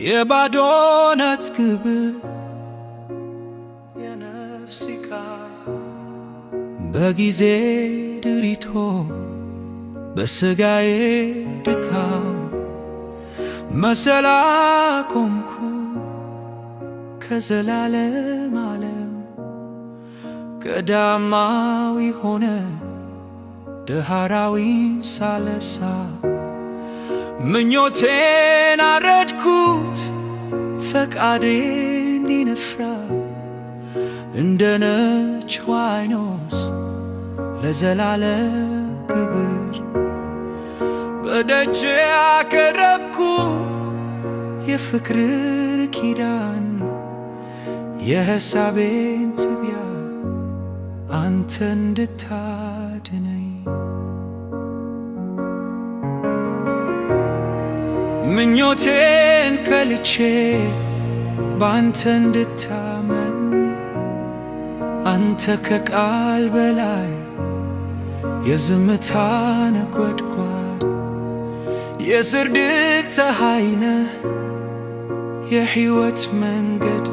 የባዶነት ግብር የነፍስ ሲቃ በጊዜ ድሪቶ በሥጋዬ ድካም መሰላ ቆምኩ ከዘላለም ዓለም ቀዳማዊ ሆነ ዳህራዊን ሳለሳ ምኞቴን አረድኩት ፈቃዴ እንዲነፍራ እንደ ነጭ ዋኖስ ለዘላለም ክብር በደጅ አቀረብኩ የፍቅር ኪዳን የሐሳቤን ትቢያ አንተ እንድታድነኝ ምኞቴን ከልቼ ባንተ እንድታመን አንተ ከቃል በላይ የዝምታ ነጎድጓድ የጽድቅ ፀሐይ ነህ የሕይወት መንገድ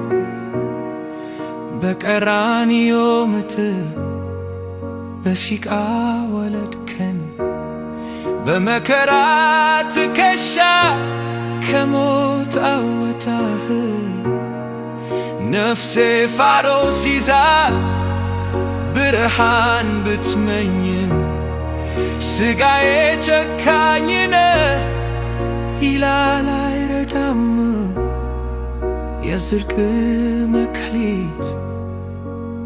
በቀራንዮ ምትህ በሲቃ ወለድከን በመከራ ትከሻ ከሞት አወጣህ ነፍሴ ፋሮስ ይዛ ብርሃን ብትመኝም ሥጋዬ ጨካኝ ነህ ይላል አይረዳም የጽድቅ መክሊት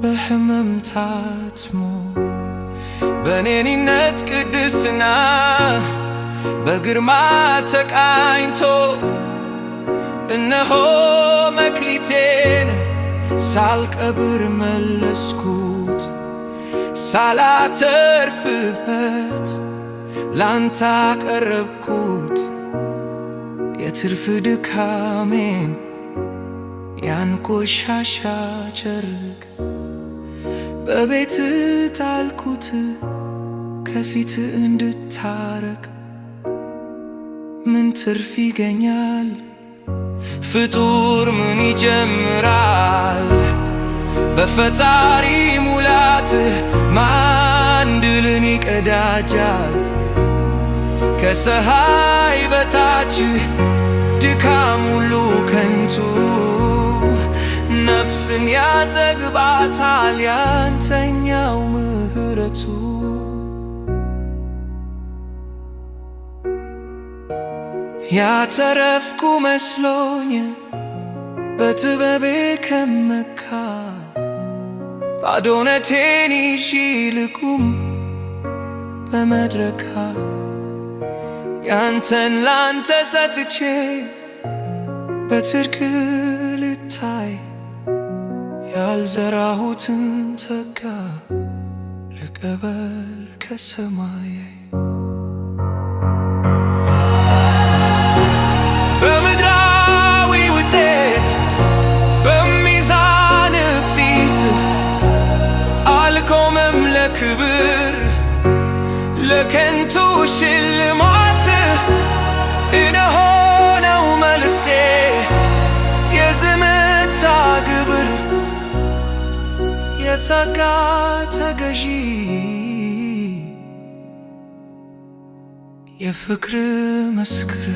በሕመም ታትሞ በኔንነት ቅድስና በግርማ ተቃኝቶ እነሆ መክሊቴን ሳልቀብር መለስኩት ሳላተርፍበት ላንተ አቀረብኩት የትርፍ ድካሜን ያን ቆሻሻ ጨርቅ በቤት ጣልኩት ከፊት እንድታረቅ ምን ትርፍ ይገኛል ፍጡር ምን ይጀምራል በፈጣሪ ሙላት ማን ድልን ይቀዳጃል ከፀሐይ በታች ድካም ሁሉ ከንቱ ነፍስን ያጠግባታል ያንተኛው ምሕረቱ ያተረፍኩ መስሎኝ በጥበቤ ከመካ ባዶነቴን ይዤ ልቁም በመድረካ ያንተን ላንተ ሰጥቼ በጽድቅ ልታይ ያልዘራሁትን ጸጋ ልቀበል ከሰማይ በምድራዊ ውጤት በሚዛን ፊት አልቆምም ለክብር ለከንቱ ሽልማት እነሆ ነው መልሴ የዝምታ ግብር የጸጋ ተገዢ የፍቅር መስክር